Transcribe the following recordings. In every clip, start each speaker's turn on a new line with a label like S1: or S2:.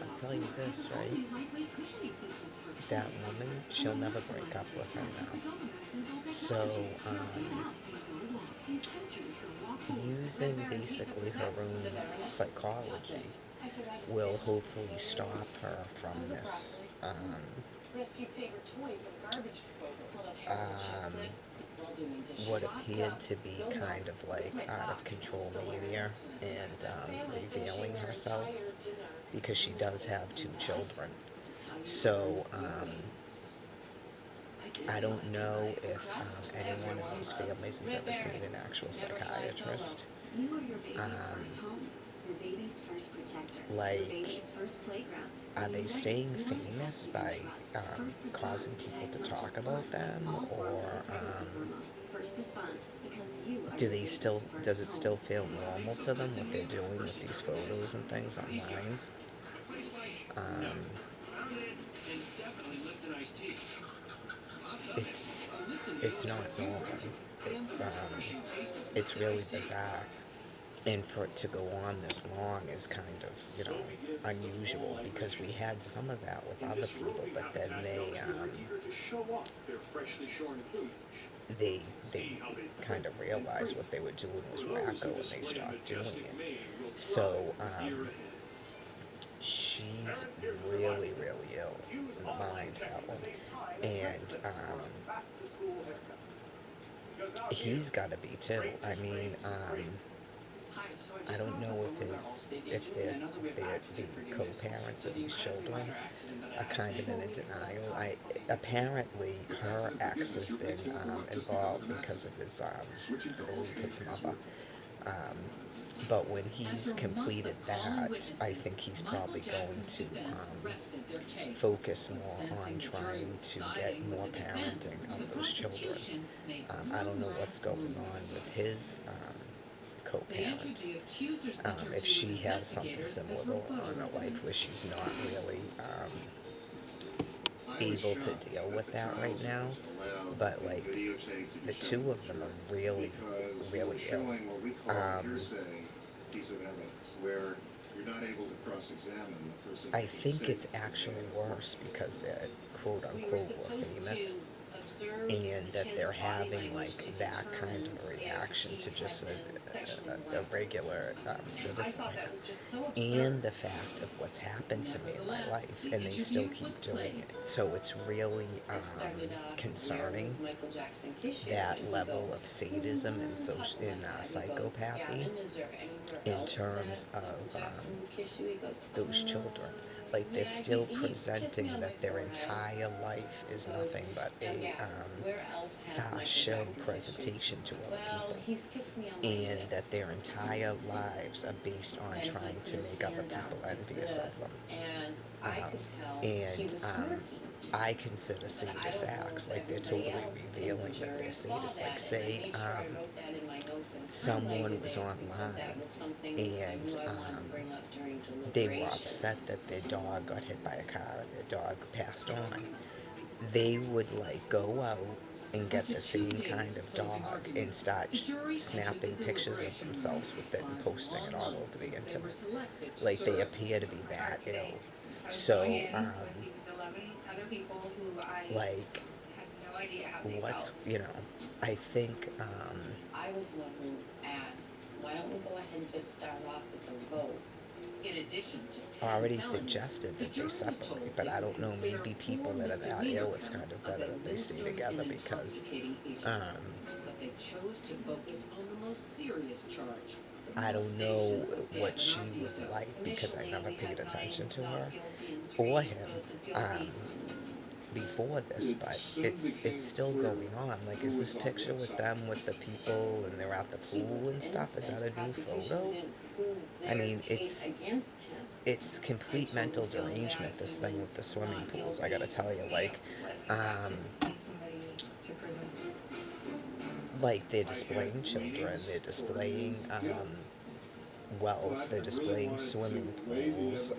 S1: I'll tell you this, right? That woman, she'll never break up with him now. So, using basically her own psychology will hopefully stop her from this um, what appeared to be kind of like out of control mania and revealing herself because she does have two children. So I don't know if anyone in those families has ever seen an actual psychiatrist. Um, like, are they staying famous by causing people to talk about them, or does it still feel normal to them what they're doing with these photos and things online? Um, it's it's not normal. It's it's really bizarre, and for it to go on this long is kind of unusual because we had some of that with other people, but then they they kind of realized what they were doing was wacko and they stopped doing it. So she's really really ill in the mind, that one, and he's got to be too. I mean, I don't know if they're the co-parents of these children are kind of in a denial. I apparently her ex has been involved because of his I believe his mother. Um, but when he's completed that, I think he's probably going to focus more on trying to get more parenting of those children. I don't know what's going on with his co-parent. If she has something similar going on in her life where she's not really able to deal with that right now. But like the two of them are really, really ill. I think it's actually worse because they're quote unquote more famous and that they're having like that kind of reaction to just a regular citizen here, and the fact of what's happened to me in my life, and they still keep doing it. So it's really concerning, that level of sadism and psychopathy in terms of those children. Like they're still presenting that their entire life is nothing but a fast show presentation to other people, and that their entire lives are based on trying to make other people envious of them. And I consider sadist acts like they're totally revealing that they're sadists. Like, say, someone was online and they were upset that their dog got hit by a car and their dog passed on. They would like go out and get the same kind of dog and start snapping pictures of themselves with it and posting it all over the internet. Like they appear to be that ill. So, like, what's, I think, already suggested that they separate, but I don't know, maybe people that are that ill, it's kind of better that they stay together because I don't know what she was like because I never paid attention to her or him before this, but it's still going on. Like, is this picture with them with the people and they're at the pool and stuff? Is that a new photo? I mean, it's complete mental derangement, this thing with the swimming pools, I gotta tell you. Like they're displaying children, they're displaying wealth, they're displaying swimming pools.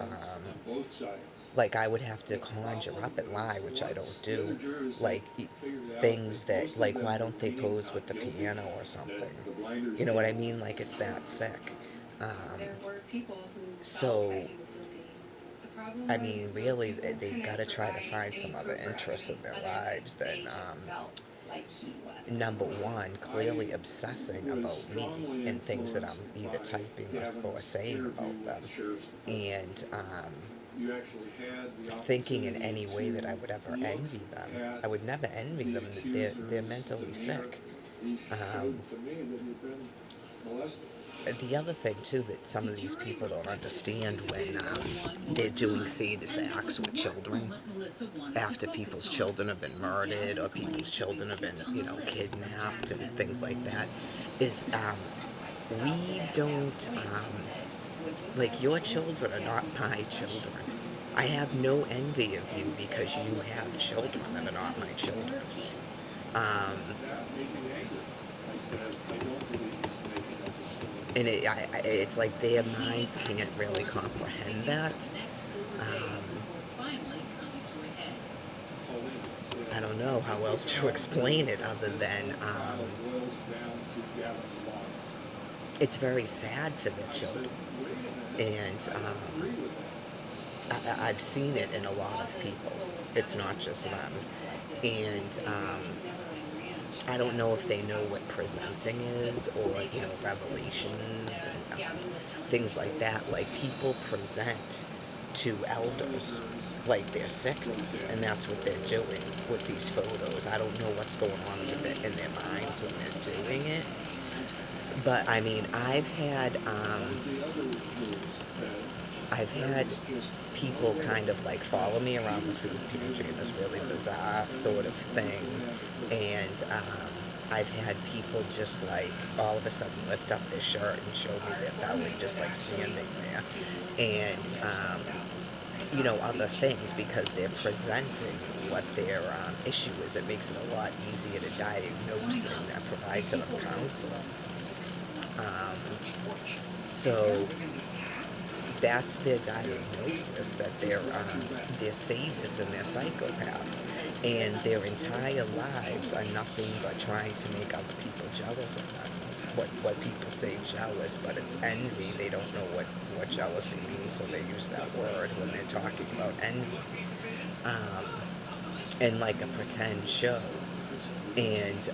S1: Like I would have to conjure up and lie, which I don't do. Like things that, like, why don't they pose with the piano or something? You know what I mean? Like it's that sick. Um, so I mean, really, they've got to try to find some other interests in their lives than, number one, clearly obsessing about me and things that I'm either typing or saying about them, and thinking in any way that I would ever envy them. I would never envy them. They're mentally sick. Um, the other thing too that some of these people don't understand when they're doing sadist acts with children after people's children have been murdered or people's children have been, kidnapped and things like that, is we don't, like, your children are not my children. I have no envy of you because you have children that are not my children. Um, and it's like their minds can't really comprehend that. Um, I don't know how else to explain it other than it's very sad for their children. And I've seen it in a lot of people. It's not just them. And I don't know if they know what presenting is or, revelations and things like that. Like, people present to elders like their sickness, and that's what they're doing with these photos. I don't know what's going on with it in their minds when they're doing it. But I mean, I've had people kind of like follow me around the food pantry in this really bizarre sort of thing, and I've had people just like all of a sudden lift up their shirt and show me their belly just like standing there, and other things because they're presenting what their issue is. It makes it a lot easier to diagnose and provide to them counsel. Um, so that's their diagnosis, that they're sadists and they're psychopaths, and their entire lives are nothing but trying to make other people jealous of them. What people say jealous, but it's envy. They don't know what jealousy means, so they use that word when they're talking about envy, um, and like a pretend show. And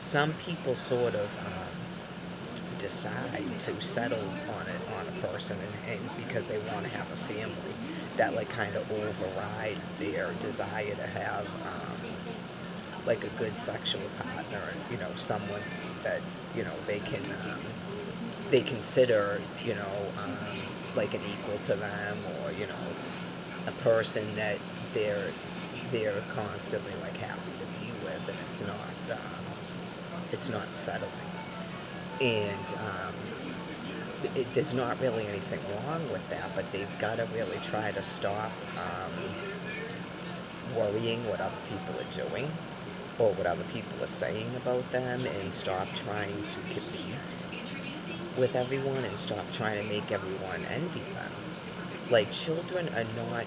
S1: some people sort of decide to settle on a person, and because they want to have a family, that like kind of overrides their desire to have like a good sexual partner, and someone that they consider like an equal to them, or a person that they're constantly like happy to be with, and it's not settling. And there's not really anything wrong with that, but they've got to really try to stop worrying what other people are doing or what other people are saying about them, and stop trying to compete with everyone, and stop trying to make everyone envy them. Like, children are not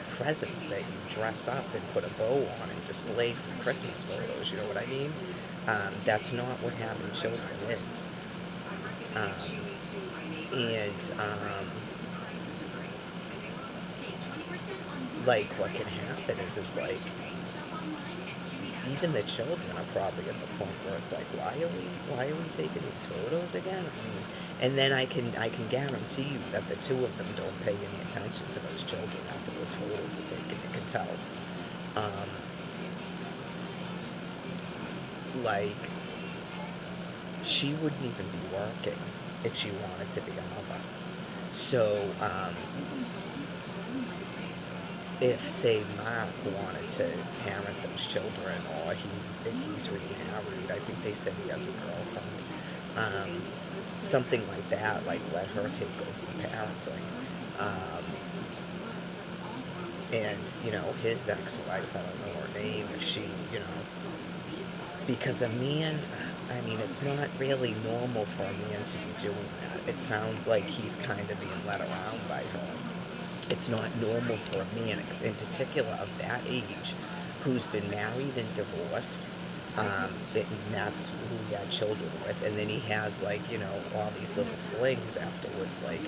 S1: presents that you dress up and put a bow on and display for Christmas photos, you know what I mean? That's not what having children is. And like, what can happen is, it's like, even the children are probably at the point where it's like, why are we taking these photos again? I mean, and then I can guarantee you that the two of them don't pay any attention to those children after those photos are taken. You can tell. Like, she wouldn't even be working if she wanted to be a mother. So, if, say, Mark wanted to parent those children, or if he's remarried, I think they said he has a girlfriend, something like that, like, let her take over parenting. And, his ex-wife, I don't know her name, if she, because a man, I mean, it's not really normal for a man to be doing that. It sounds like he's kind of being led around by her. It's not normal for a man, in particular of that age, who's been married and divorced, And that's who he had children with. And then he has, like, all these little flings afterwards. Like,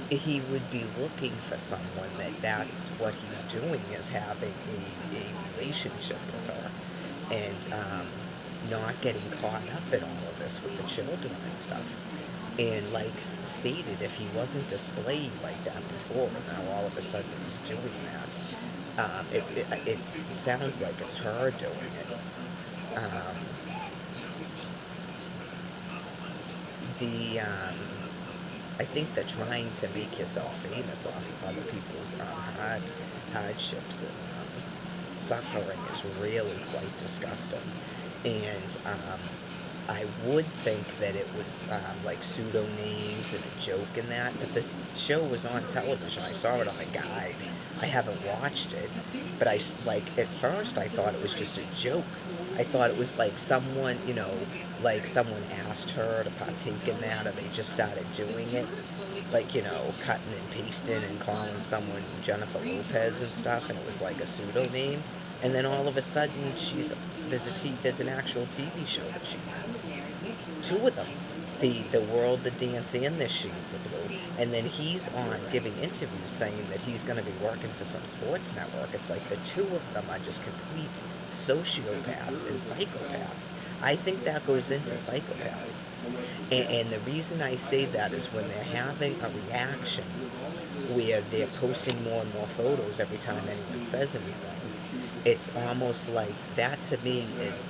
S1: he would be looking for someone that's what he's doing, is having a relationship with her, and not getting caught up in all of this with the children and stuff. And like stated, if he wasn't displayed like that before, and now all of a sudden he's doing that, it sounds like it's her doing it. Um, the I think that trying to make yourself famous off of other people's hardships and suffering is really quite disgusting. And I would think that it was like pseudonames and a joke in that, but this show was on television. I saw it on the guide. I haven't watched it, but like at first I thought it was just a joke. I thought it was like someone, like someone asked her to partake in that, or they just started doing it, like, cutting and pasting and calling someone Jennifer Lopez and stuff, and it was like a pseudonym. And then all of a sudden, there's an actual TV show that she's in. Two of them, the World, the Dance, and the Shades of Blue. And then he's on giving interviews saying that he's going to be working for some sports network. It's like the two of them are just complete sociopaths and psychopaths. I think that goes into psychopathy. And the reason I say that is when they're having a reaction where they're posting more and more photos every time anyone says anything, it's almost like that to me is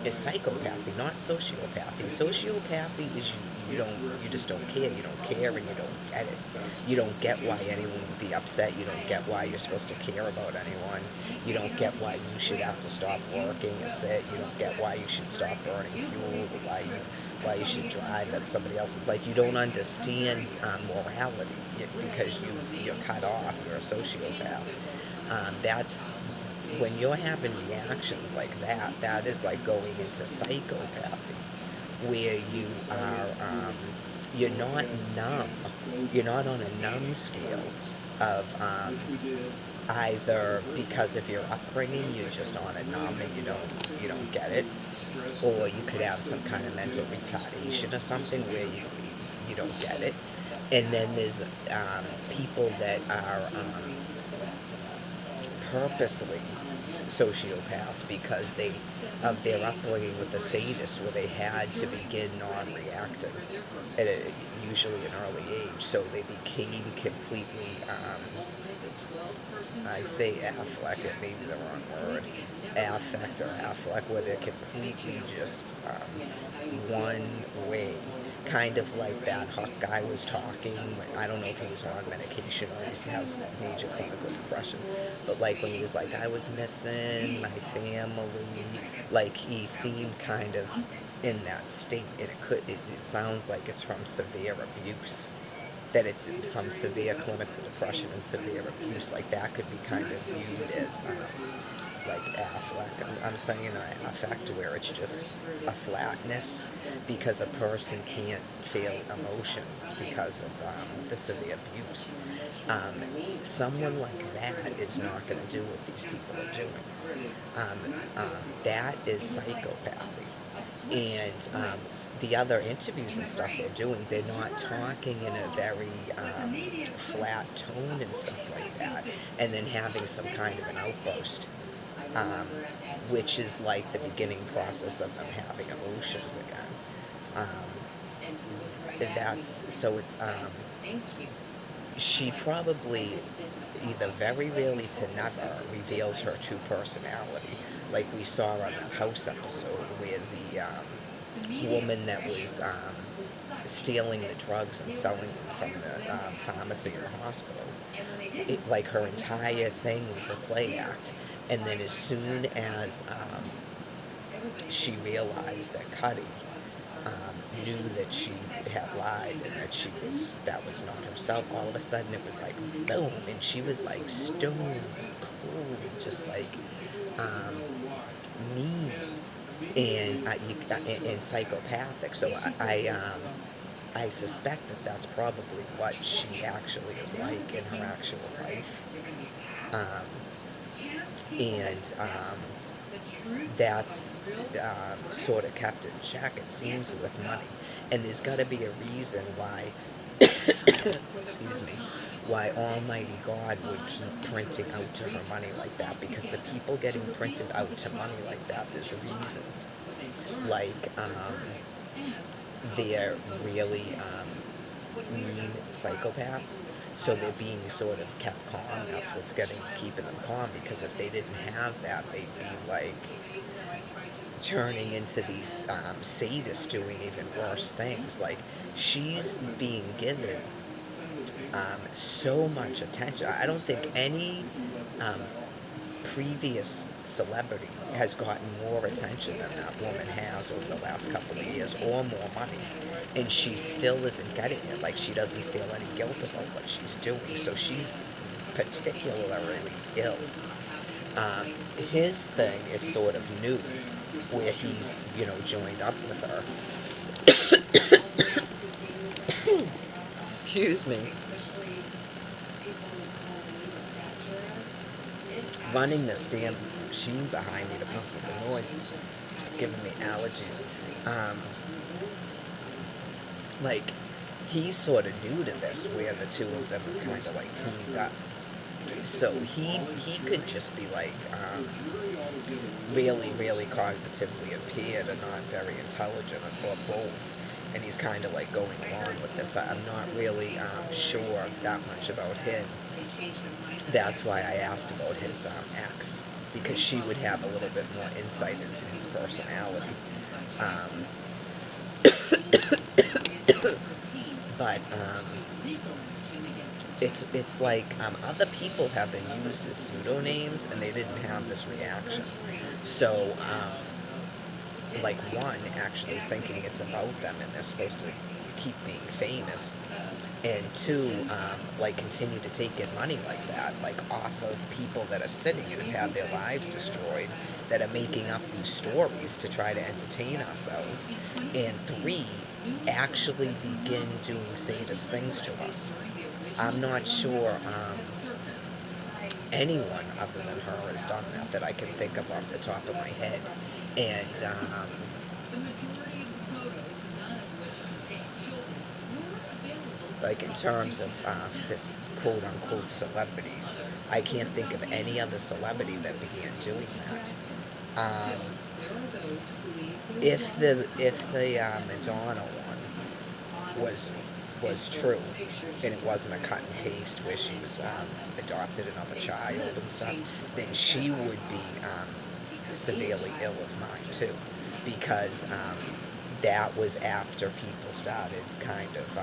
S1: psychopathy, not sociopathy. Sociopathy is you just don't care. You don't care and you don't get it. You don't get why anyone would be upset. You don't get why you're supposed to care about anyone. You don't get why you should have to stop working or sit. You don't get why you should stop burning fuel, or why you should drive. That's somebody else's. Like, you don't understand morality because you're cut off. You're a sociopath. That's when you're having reactions like that. That is like going into psychopathy, where you're not numb. You're not on a numb scale of either because of your upbringing you're just on a numb and you don't get it, or you could have some kind of mental retardation or something where you don't get it. And then there's people that are purposely sociopaths because of their upbringing with the sadists, where they had to begin non-reacting at usually an early age, so they became completely I say affect, it may be the wrong word, affect or affect, where they're completely just one way. Kind of like that Huck guy was talking. I don't know if he was on medication or he has major clinical depression, but like when he was like, I was missing my family, like he seemed kind of in that state, and it sounds like it's from severe abuse, that it's from severe clinical depression and severe abuse. Like that could be kind of viewed as like affect. I'm saying affect, where it's just a flatness because a person can't feel emotions because of the severe abuse. Um, Someone like that is not going to do what these people are doing. That is psychopathy. And the other interviews and stuff they're doing, they're not talking in a very flat tone and stuff like that, and then having some kind of an outburst, um, which is like the beginning process of them having emotions again. That's so it's she probably either very rarely to never reveals her true personality, like we saw on that house episode where the woman that was stealing the drugs and selling them from the pharmacy in the hospital. Like her entire thing was a play act, and then as soon as she realized that Cuddy knew that she had lied and that was not herself, all of a sudden it was like boom, and she was like stone cold, just like um, mean and psychopathic. So I suspect that that's probably what she actually is like in her actual life. Um, And that's sort of kept in check, it seems, with money. And there's got to be a reason why, excuse me, why Almighty God would keep printing out to her money like that. Because the people getting printed out to money like that, there's reasons. Like, they're really mean psychopaths. So they're being sort of kept calm. That's what's keeping them calm. Because if they didn't have that, they'd be like turning into these sadists doing even worse things. Like, she's being given so much attention. I don't think any um, previous celebrity has gotten more attention than that woman has over the last couple of years, or more money. And she still isn't getting it. Like, she doesn't feel any guilt about what she's doing. So she's particularly ill. His thing is sort of new, where he's, joined up with her. Excuse me. Running this damn machine behind me to muffle the noise, giving me allergies. Um, like, he's sort of new to this, where the two of them have kind of like teamed up. So he could just be like really, really cognitively impaired and not very intelligent, or both. And he's kind of like going along with this. I'm not really sure that much about him. That's why I asked about his ex, because she would have a little bit more insight into his personality. Um, but it's like other people have been used as pseudonames, and they didn't have this reaction. So, like, one, actually thinking it's about them and they're supposed to keep being famous, and two, like, continue to take in money like that, like, off of people that are sitting and have had their lives destroyed, that are making up these stories to try to entertain ourselves, and three, actually begin doing sadist things to us. I'm not sure anyone other than her has done that I can think of off the top of my head. And like, in terms of this quote unquote celebrities, I can't think of any other celebrity that began doing that. Um, if the Madonna one was true, and it wasn't a cut and paste where she was adopted another child and stuff, then she would be severely ill of mind too, because that was after people started kind of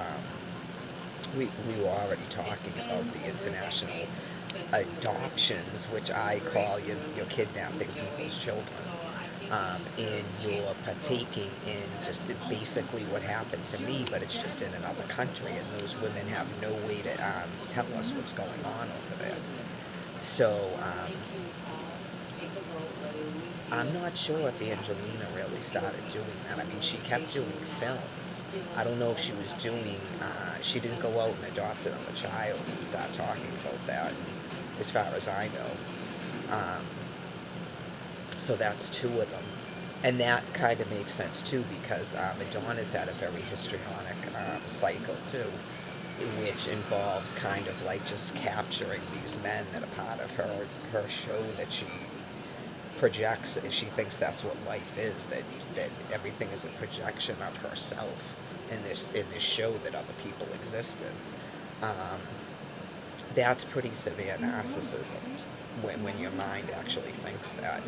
S1: we were already talking about the international adoptions, which I call you're kidnapping people's children. And you're partaking in just basically what happened to me, but it's just in another country, and those women have no way to tell us what's going on over there. So, I'm not sure if Angelina really started doing that. I mean, she kept doing films. I don't know if she was doing, she didn't go out and adopt another child and start talking about that, as far as I know. So that's two of them. And that kind of makes sense too, because Madonna's had a very histrionic cycle too, which involves kind of like just capturing these men that are part of her show that she projects. She thinks that's what life is, that everything is a projection of herself in this show that other people exist in. That's pretty severe narcissism, when your mind actually thinks that.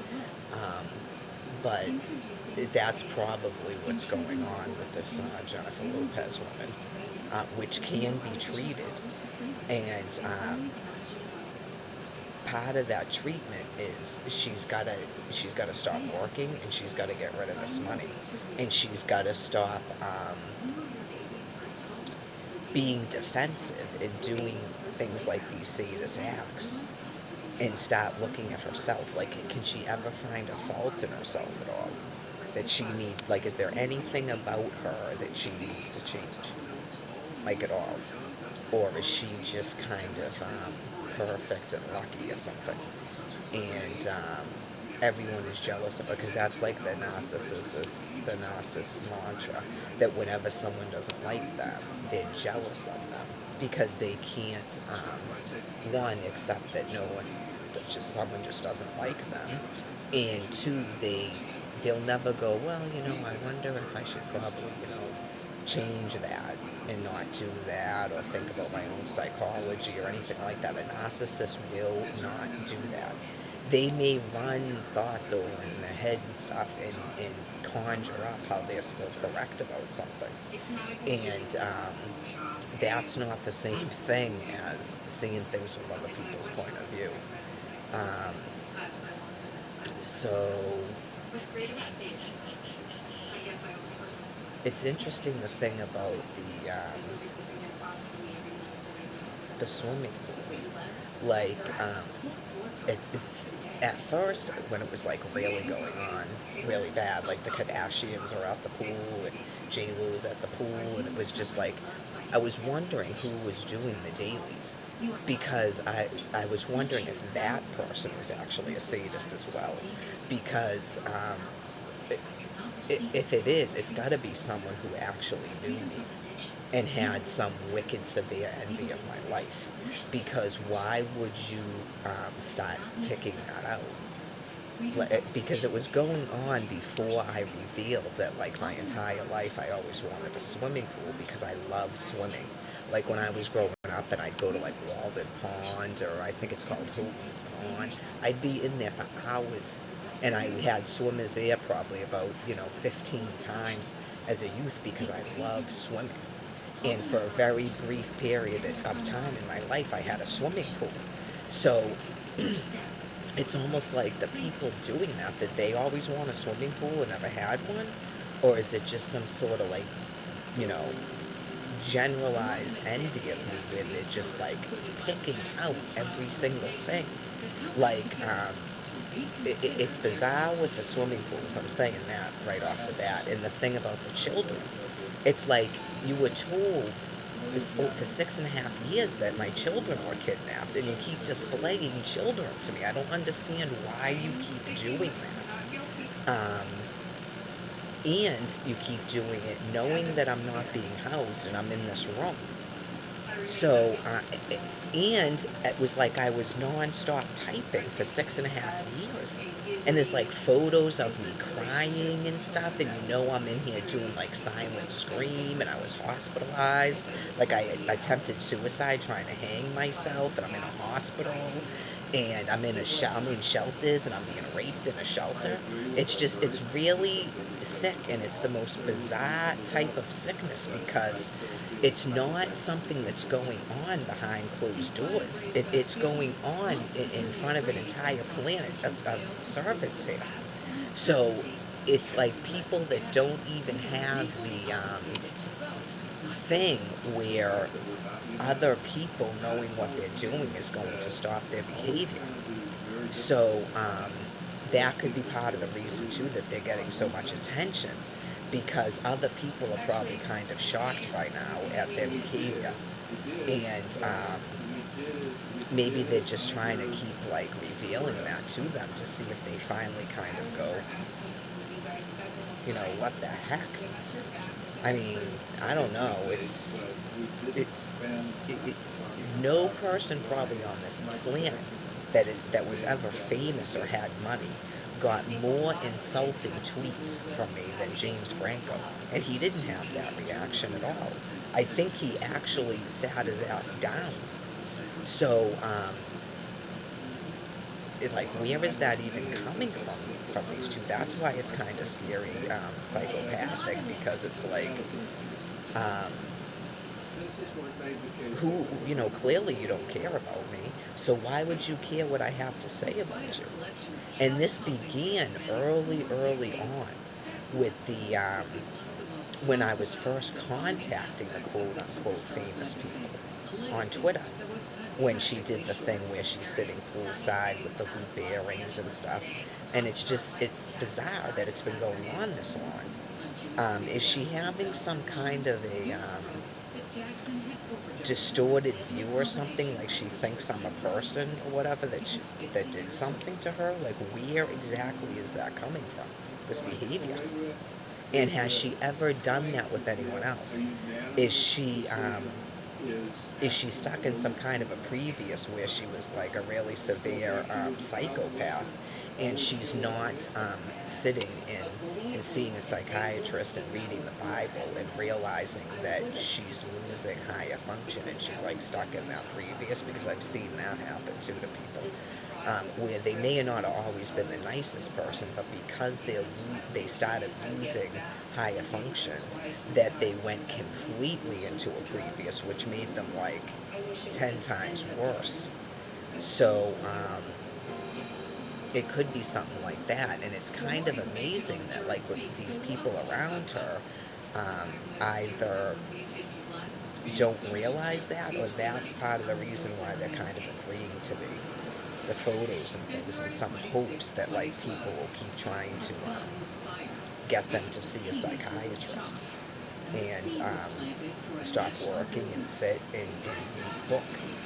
S1: But that's probably what's going on with this Jennifer Lopez woman, which can be treated. And part of that treatment is she's gotta stop working, and she's gotta get rid of this money, and she's gotta stop being defensive and doing things like these sadist acts, and start looking at herself. Like, can she ever find a fault in herself at all? That she like, is there anything about her that she needs to change? Like, at all? Or is she just kind of perfect and lucky or something? and everyone is jealous of her because that's like the narcissist mantra that whenever someone doesn't like them, they're jealous of them because they can't one accept that no one that just someone just doesn't like them, and two they'll never go, well, I wonder if I should probably change that and not do that or think about my own psychology or anything like that. A narcissist will not do that. They may run thoughts over in their head and stuff and conjure up how they're still correct about something. And that's not the same thing as seeing things from other people's point of view. Um, so it's interesting the thing about the swimming pools. Like, it's at first when it was like really going on, really bad. Like the Kardashians are at the pool and J Lo's at the pool, and it was just like I was wondering who was doing the dailies because I was wondering if that person was actually a sadist as well, because if it is, it's got to be someone who actually knew me and had some wicked severe envy of my life. Because why would you start picking that out? Because it was going on before I revealed that, like, my entire life I always wanted a swimming pool because I love swimming. Like when I was growing up and I'd go to like Walden Pond, or I think it's called Houghton's Pond, I'd be in there for hours. And I had swimmers there probably about 15 times as a youth because I love swimming. And for a very brief period of time in my life, I had a swimming pool. So it's almost like the people doing that they always want a swimming pool and never had one? Or is it just some sort of like, you know, generalized envy of me where they're just like picking out every single thing? Like, it's bizarre with the swimming pools. I'm saying that right off the bat. And the thing about the children, it's like you were told for 6.5 years that my children were kidnapped, and you keep displaying children to me. I don't understand why you keep doing that. And you keep doing it knowing that I'm not being housed and I'm in this room. So, and it was like I was nonstop typing for 6.5 years. And there's like photos of me crying and stuff, and I'm in here doing like silent scream, and I was hospitalized. Like I attempted suicide trying to hang myself, and I'm in a hospital, and I'm in shelters, and I'm being raped in a shelter. It's really sick, and it's the most bizarre type of sickness because it's not something that's going on behind closed doors. It's going on in front of an entire planet of servants here. So it's like people that don't even have the thing where other people knowing what they're doing is going to stop their behavior. So that could be part of the reason too that they're getting so much attention, because other people are probably kind of shocked by now at their behavior, and maybe they're just trying to keep like revealing that to them to see if they finally kind of go, what the heck? I mean, I don't know. It, it, no person probably on this planet that was ever famous or had money got more insulting tweets from me than James Franco, and he didn't have that reaction at all. I think he actually sat his ass down. So, like, where is that even coming from these two? That's why it's kind of scary, psychopathic, because it's like, um, who, clearly you don't care about me, so why would you care what I have to say about you? And this began early on with when I was first contacting the quote unquote famous people on Twitter, when she did the thing where she's sitting poolside with the hoop earrings and stuff. And it's bizarre that it's been going on this long. Is she having some kind of a distorted view or something, like she thinks I'm a person or whatever that did something to her. Like, where exactly is that coming from, this behavior? And has she ever done that with anyone else? Is she is she stuck in some kind of a previous where she was like a really severe psychopath, and she's not sitting in and seeing a psychiatrist and reading the Bible and realizing that she's losing higher function, and she's like stuck in that previous, because I've seen that happen too to people, where they may have not always been the nicest person, but because they started losing higher function, that they went completely into a previous, which made them like 10 times worse. So it could be something like that, and it's kind of amazing that like with these people around her, either don't realize that, or that's part of the reason why they're kind of agreeing to the photos and things, in some hopes that like people will keep trying to get them to see a psychiatrist, and stop working and sit and read book,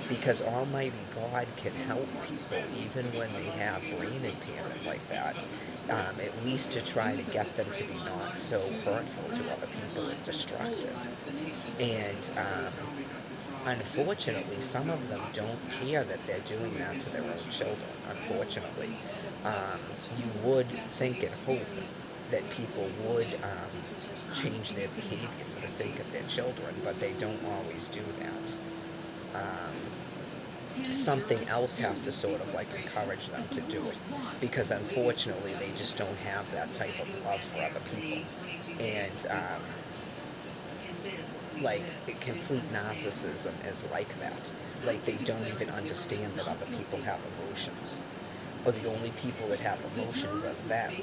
S1: because Almighty God can help people even when they have brain impairment like that, at least to try to get them to be not so hurtful to other people and destructive. And unfortunately, some of them don't care that they're doing that to their own children, unfortunately. Um, you would think and hope that people would change their behavior for the sake of their children, but they don't always do that. Something else has to sort of like encourage them to do it, because unfortunately they just don't have that type of love for other people. And like complete narcissism is like that. Like they don't even understand that other people have emotions, or the only people that have emotions are them.